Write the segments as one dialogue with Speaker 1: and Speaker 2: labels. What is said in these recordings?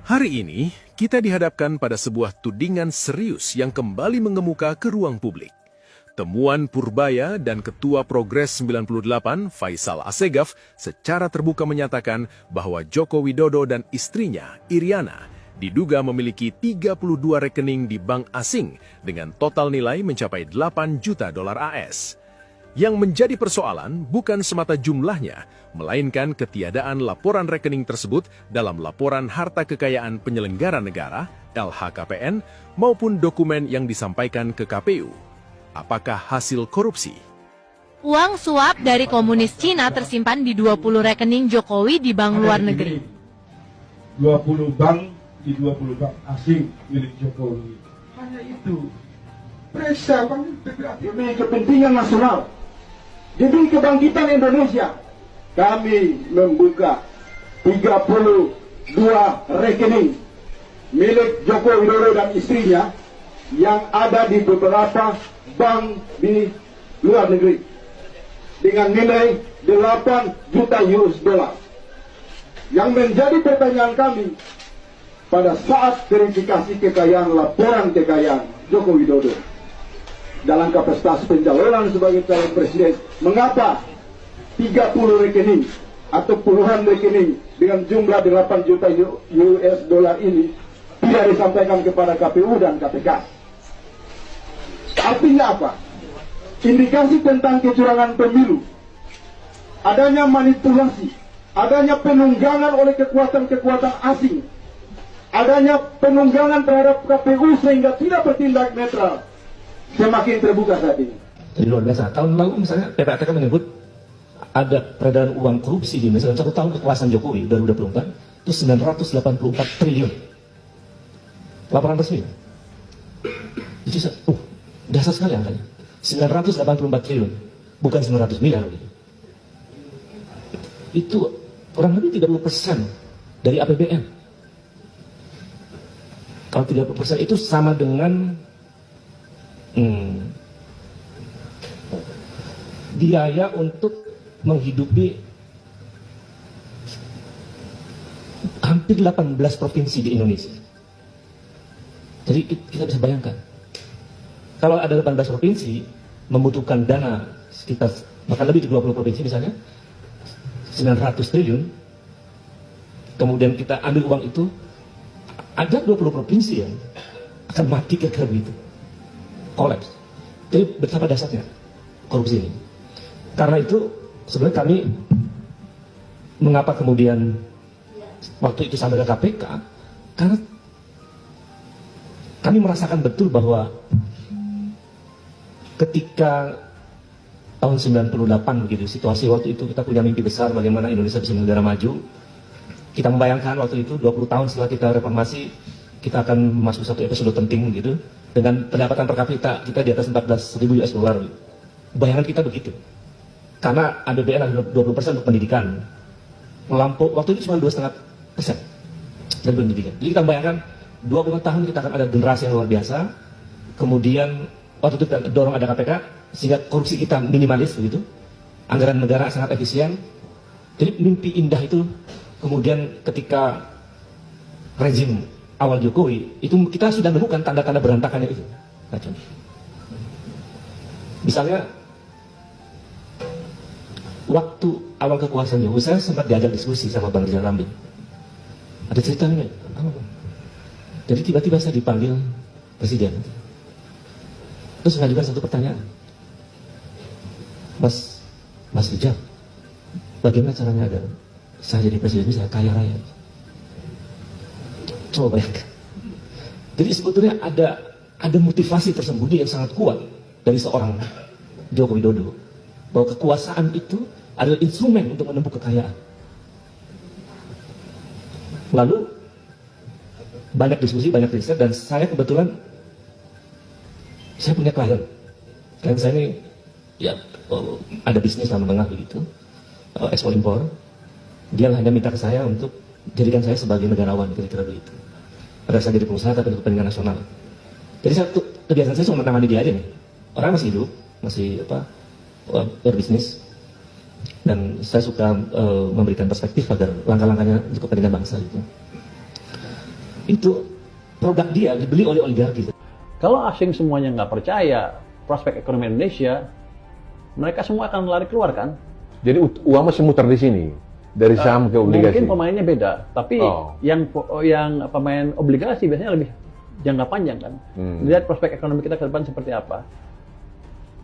Speaker 1: Hari ini, kita dihadapkan pada sebuah tudingan serius yang kembali mengemuka ke ruang publik. Temuan Purbaya dan Ketua Progres 98, Faisal Assegaf, secara terbuka menyatakan bahwa Joko Widodo dan istrinya, Iriana, diduga memiliki 32 rekening di bank asing dengan total nilai mencapai 8 juta dolar AS. Yang menjadi persoalan bukan semata jumlahnya, melainkan ketiadaan laporan rekening tersebut dalam laporan harta kekayaan penyelenggara negara, LHKPN, maupun dokumen yang disampaikan ke KPU. Apakah hasil korupsi?
Speaker 2: Uang suap dari komunis Cina tersimpan di 20 rekening Jokowi di bank luar negeri.
Speaker 3: 20 bank di 20 bank asing milik Jokowi. Hanya itu. Periksa bank demi kepentingan nasional, demi kebangkitan Indonesia. Kami membuka 32 rekening milik Joko Widodo dan istrinya yang ada di beberapa bank di luar negeri dengan nilai 8 juta US dollar. Yang menjadi pertanyaan kami pada saat verifikasi kekayaan, laporan kekayaan Joko Widodo dalam kapasitas pencalonan sebagai calon presiden, mengapa 30 rekening atau puluhan rekening dengan jumlah 8 juta US dollar ini tidak disampaikan kepada KPU dan KPK? Artinya apa? Indikasi tentang kecurangan pemilu, adanya manipulasi, adanya penunggangan oleh kekuatan-kekuatan asing, adanya penunggangan terhadap KPU sehingga tidak bertindak netral, semakin terbuka saat ini.
Speaker 4: Jadi luar biasa. Tahun lalu misalnya PPATK menyebut ada peredaran uang korupsi di Indonesia dalam 1 tahun kekuasaan Jokowi 2024 itu 984 triliun. Laporan resmi. Itu dasar sekali angkanya. 984 triliun, bukan 900 miliar. Itu kurang lebih 30% dari APBN. Kalau 30% itu sama dengan biaya untuk menghidupi hampir 18 provinsi di Indonesia. Jadi kita bisa bayangkan, kalau ada 18 provinsi membutuhkan dana sekitar bahkan lebih di 20 provinsi misalnya 900 triliun, kemudian kita ambil uang itu, ada 20 provinsi yang akan mati kira-kira begitu, kolaps. Jadi betapa dasarnya korupsi ini. Karena itu sebenarnya kami mengapa kemudian waktu itu sampai ke KPK, karena kami merasakan betul bahwa ketika tahun 98 begitu, situasi waktu itu kita punya mimpi besar bagaimana Indonesia bisa menjadi negara maju. Kita membayangkan waktu itu 20 tahun setelah kita reformasi, kita akan masuk satu episode penting gitu, dengan pendapatan per kapita kita di atas 14.000 US dollar. Bayangan kita begitu. Karena APBN ada 20% untuk pendidikan. Melampau waktu itu cuma 2,5% dari pendidikan. Jadi kita membayangkan 20 tahun kita akan ada generasi yang luar biasa. Kemudian waktu itu kita dorong ada KPK sehingga korupsi kita minimalis begitu. Anggaran negara sangat efisien. Jadi mimpi indah itu kemudian ketika rezim awal Jokowi itu kita sudah menemukan tanda-tanda berantakannya itu. Misalnya waktu awal kekuasaan Jokowi saya sempat diajak diskusi sama Bang Rizal Ramli. Ada ceritanya. Jadi tiba-tiba saya dipanggil presiden. Terus mengajukan satu pertanyaan. Mas Rizal, bagaimana caranya agar saya jadi presiden bisa kaya raya? Coba bayangkan. Jadi sebetulnya ada motivasi tersembunyi yang sangat kuat dari seorang Joko Widodo, bahwa kekuasaan itu adalah instrumen untuk menempuh kekayaan. Lalu banyak diskusi, banyak riset, dan saya kebetulan saya punya klien saya ini ya ada bisnis sama tengah begitu, ekspor impor. Dia hanya minta ke saya untuk jadikan saya sebagai negarawan, kira-kira begitu. Pada saya jadi pengusaha tapi untuk kepentingan nasional. Jadi kebiasaan saya cuma menangani dia aja nih. Orang masih hidup, masih berbisnis, dan saya suka memberikan perspektif agar langkah-langkahnya untuk kepentingan bangsa gitu. itu produk dia dibeli oleh oligarki.
Speaker 5: Kalau asing semuanya nggak percaya prospek ekonomi Indonesia, mereka semua akan lari keluar kan?
Speaker 6: Jadi uang masih muter di sini dari saham ke obligasi.
Speaker 5: Mungkin pemainnya beda, tapi yang pemain obligasi biasanya lebih jangka panjang kan. Lihat prospek ekonomi kita ke depan seperti apa.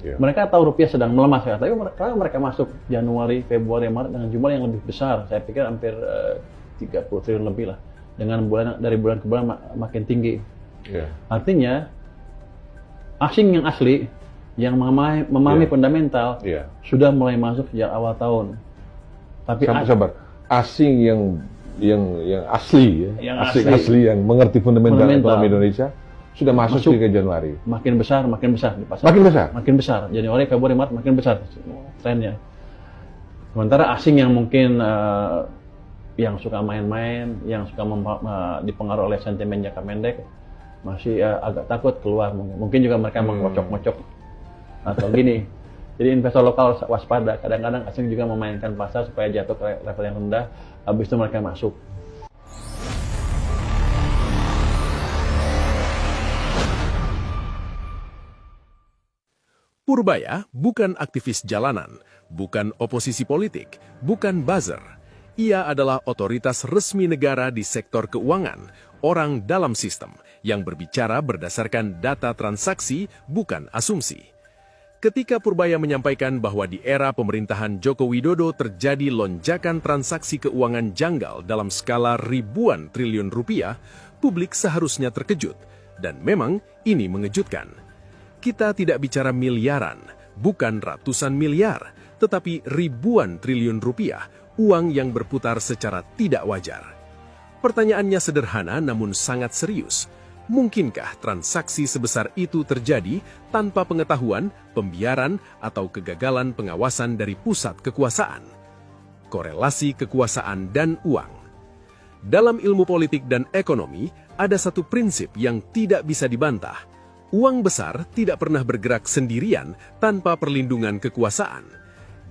Speaker 5: Mereka tahu rupiah sedang melemah sekarang, tapi kalau mereka masuk Januari, Februari, Maret dengan jumlah yang lebih besar, saya pikir hampir 30 triliun lebih lah. Dengan dari bulan ke bulan makin tinggi. Artinya asing yang asli yang memahami fundamental sudah mulai masuk sejak awal tahun. Tapi
Speaker 6: sabar. Asing yang asli ya, asli yang mengerti fundamental ekonomi Indonesia sudah masuk di Januari.
Speaker 5: Makin besar di pasar. Makin besar. Januari, Februari, Maret makin besar trennya. Sementara asing yang mungkin yang suka main-main, yang suka dipengaruhi oleh sentimen jangka pendek, masih agak takut keluar. Mungkin juga mereka mengocok-ngocok atau gini. Jadi investor lokal waspada. Kadang-kadang asing juga memainkan pasar supaya jatuh ke level yang rendah. Habis itu mereka masuk.
Speaker 1: Purbaya bukan aktivis jalanan, bukan oposisi politik, bukan buzzer. Ia adalah otoritas resmi negara di sektor keuangan, orang dalam sistem, yang berbicara berdasarkan data transaksi, bukan asumsi. Ketika Purbaya menyampaikan bahwa di era pemerintahan Joko Widodo terjadi lonjakan transaksi keuangan janggal dalam skala ribuan triliun rupiah, publik seharusnya terkejut. Dan memang ini mengejutkan. Kita tidak bicara miliaran, bukan ratusan miliar, tetapi ribuan triliun rupiah, uang yang berputar secara tidak wajar. Pertanyaannya sederhana namun sangat serius. Mungkinkah transaksi sebesar itu terjadi tanpa pengetahuan, pembiaran, atau kegagalan pengawasan dari pusat kekuasaan? Korelasi kekuasaan dan uang. Dalam ilmu politik dan ekonomi, ada satu prinsip yang tidak bisa dibantah. Uang besar tidak pernah bergerak sendirian tanpa perlindungan kekuasaan.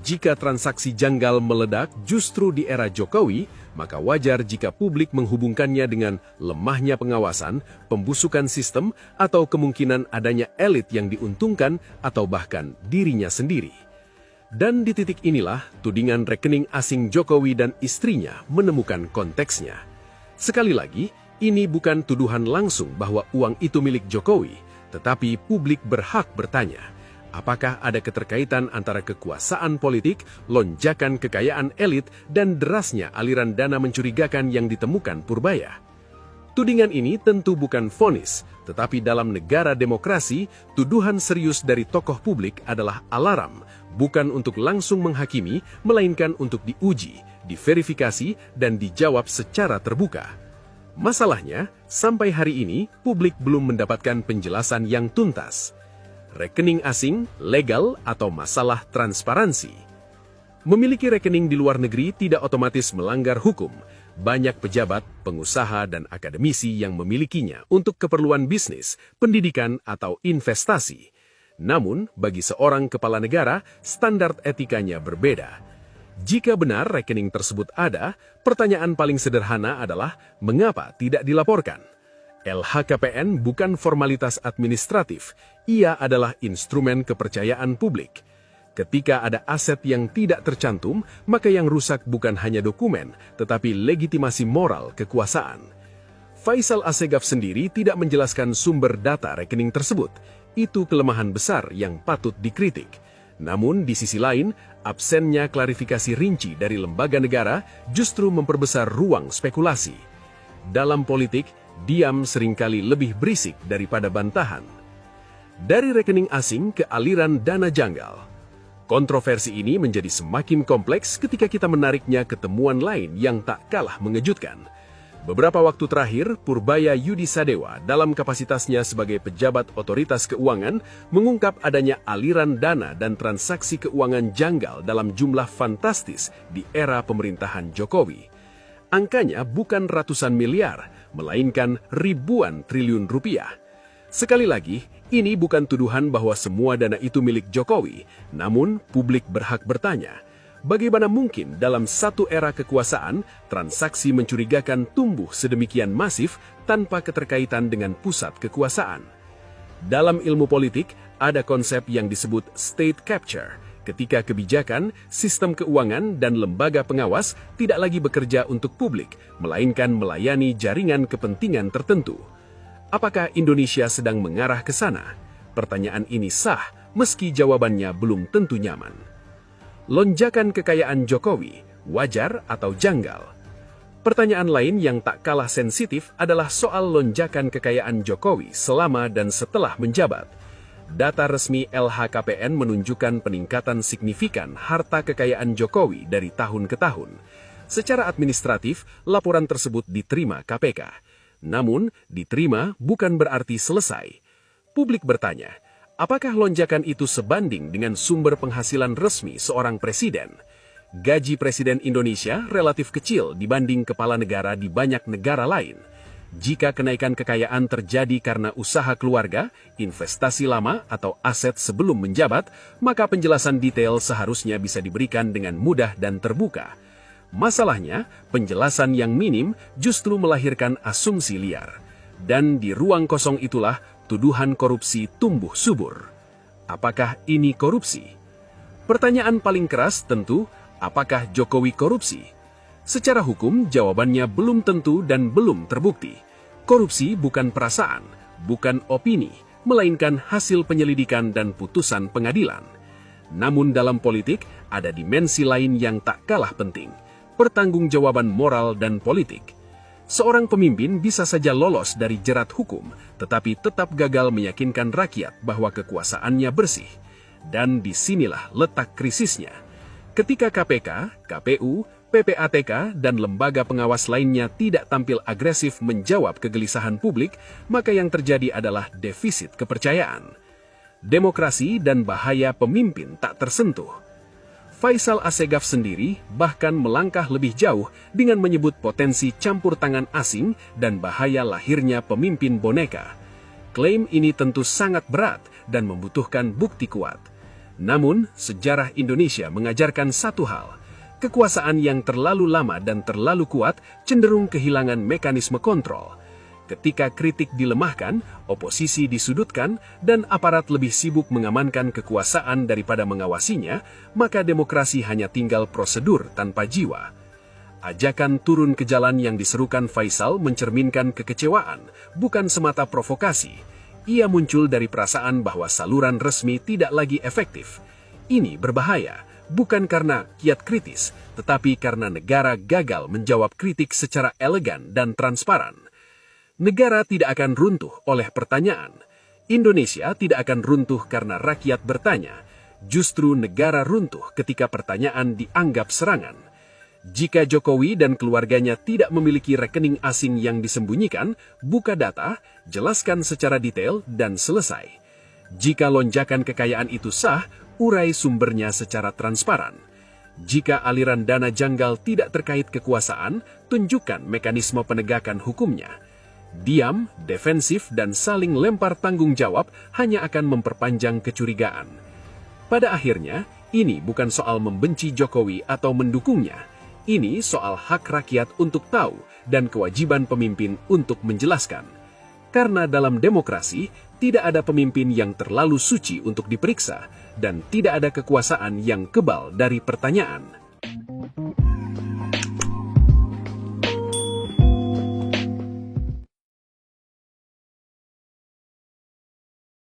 Speaker 1: Jika transaksi janggal meledak justru di era Jokowi, maka wajar jika publik menghubungkannya dengan lemahnya pengawasan, pembusukan sistem, atau kemungkinan adanya elit yang diuntungkan atau bahkan dirinya sendiri. Dan di titik inilah tudingan rekening asing Jokowi dan istrinya menemukan konteksnya. Sekali lagi, ini bukan tuduhan langsung bahwa uang itu milik Jokowi, tetapi publik berhak bertanya, apakah ada keterkaitan antara kekuasaan politik, lonjakan kekayaan elit, dan derasnya aliran dana mencurigakan yang ditemukan Purbaya? Tudingan ini tentu bukan vonis, tetapi dalam negara demokrasi, tuduhan serius dari tokoh publik adalah alarm, bukan untuk langsung menghakimi, melainkan untuk diuji, diverifikasi, dan dijawab secara terbuka. Masalahnya, sampai hari ini, publik belum mendapatkan penjelasan yang tuntas. Rekening asing, legal, atau masalah transparansi. Memiliki rekening di luar negeri tidak otomatis melanggar hukum. Banyak pejabat, pengusaha, dan akademisi yang memilikinya untuk keperluan bisnis, pendidikan, atau investasi. Namun, bagi seorang kepala negara, standar etikanya berbeda. Jika benar rekening tersebut ada, pertanyaan paling sederhana adalah mengapa tidak dilaporkan? LHKPN bukan formalitas administratif, ia adalah instrumen kepercayaan publik. Ketika ada aset yang tidak tercantum, maka yang rusak bukan hanya dokumen, tetapi legitimasi moral kekuasaan. Faisal Assegaf sendiri tidak menjelaskan sumber data rekening tersebut. Itu kelemahan besar yang patut dikritik. Namun di sisi lain, absennya klarifikasi rinci dari lembaga negara justru memperbesar ruang spekulasi. Dalam politik, diam seringkali lebih berisik daripada bantahan. Dari rekening asing ke aliran dana janggal. Kontroversi ini menjadi semakin kompleks ketika kita menariknya ke temuan lain yang tak kalah mengejutkan. Beberapa waktu terakhir, Purbaya Yudi Sadewa dalam kapasitasnya sebagai pejabat otoritas keuangan mengungkap adanya aliran dana dan transaksi keuangan janggal dalam jumlah fantastis di era pemerintahan Jokowi. Angkanya bukan ratusan miliar, melainkan ribuan triliun rupiah. Sekali lagi, ini bukan tuduhan bahwa semua dana itu milik Jokowi, namun publik berhak bertanya, Bagaimana mungkin dalam satu era kekuasaan, transaksi mencurigakan tumbuh sedemikian masif tanpa keterkaitan dengan pusat kekuasaan? Dalam ilmu politik, ada konsep yang disebut state capture, ketika kebijakan, sistem keuangan, dan lembaga pengawas tidak lagi bekerja untuk publik, melainkan melayani jaringan kepentingan tertentu. Apakah Indonesia sedang mengarah ke sana? Pertanyaan ini sah, meski jawabannya belum tentu nyaman. Lonjakan kekayaan Jokowi, wajar atau janggal? Pertanyaan lain yang tak kalah sensitif adalah soal lonjakan kekayaan Jokowi selama dan setelah menjabat. Data resmi LHKPN menunjukkan peningkatan signifikan harta kekayaan Jokowi dari tahun ke tahun. Secara administratif, laporan tersebut diterima KPK. Namun, diterima bukan berarti selesai. Publik bertanya, apakah lonjakan itu sebanding dengan sumber penghasilan resmi seorang presiden? Gaji Presiden Indonesia relatif kecil dibanding kepala negara di banyak negara lain. Jika kenaikan kekayaan terjadi karena usaha keluarga, investasi lama, atau aset sebelum menjabat, maka penjelasan detail seharusnya bisa diberikan dengan mudah dan terbuka. Masalahnya, penjelasan yang minim justru melahirkan asumsi liar. Dan di ruang kosong itulah tuduhan korupsi tumbuh subur. Apakah ini korupsi? Pertanyaan paling keras tentu, apakah Jokowi korupsi? Secara hukum, jawabannya belum tentu dan belum terbukti. Korupsi bukan perasaan, bukan opini, melainkan hasil penyelidikan dan putusan pengadilan. Namun dalam politik, ada dimensi lain yang tak kalah penting, pertanggungjawaban moral dan politik. Seorang pemimpin bisa saja lolos dari jerat hukum, tetapi tetap gagal meyakinkan rakyat bahwa kekuasaannya bersih. Dan disinilah letak krisisnya. Ketika KPK, KPU, PPATK, dan lembaga pengawas lainnya tidak tampil agresif menjawab kegelisahan publik, maka yang terjadi adalah defisit kepercayaan. Demokrasi dan bahaya pemimpin tak tersentuh. Faisal Assegaf sendiri bahkan melangkah lebih jauh dengan menyebut potensi campur tangan asing dan bahaya lahirnya pemimpin boneka. Klaim ini tentu sangat berat dan membutuhkan bukti kuat. Namun, sejarah Indonesia mengajarkan satu hal. Kekuasaan yang terlalu lama dan terlalu kuat cenderung kehilangan mekanisme kontrol. Ketika kritik dilemahkan, oposisi disudutkan, dan aparat lebih sibuk mengamankan kekuasaan daripada mengawasinya, maka demokrasi hanya tinggal prosedur tanpa jiwa. Ajakan turun ke jalan yang diserukan Faisal mencerminkan kekecewaan, bukan semata provokasi. Ia muncul dari perasaan bahwa saluran resmi tidak lagi efektif. Ini berbahaya, bukan karena kiat kritis, tetapi karena negara gagal menjawab kritik secara elegan dan transparan. Negara tidak akan runtuh oleh pertanyaan. Indonesia tidak akan runtuh karena rakyat bertanya. Justru negara runtuh ketika pertanyaan dianggap serangan. Jika Jokowi dan keluarganya tidak memiliki rekening asing yang disembunyikan, buka data, jelaskan secara detail, dan selesai. Jika lonjakan kekayaan itu sah, urai sumbernya secara transparan. Jika aliran dana janggal tidak terkait kekuasaan, tunjukkan mekanisme penegakan hukumnya. Diam, defensif, dan saling lempar tanggung jawab hanya akan memperpanjang kecurigaan. Pada akhirnya, ini bukan soal membenci Jokowi atau mendukungnya. Ini soal hak rakyat untuk tahu dan kewajiban pemimpin untuk menjelaskan. Karena dalam demokrasi, tidak ada pemimpin yang terlalu suci untuk diperiksa, dan tidak ada kekuasaan yang kebal dari pertanyaan.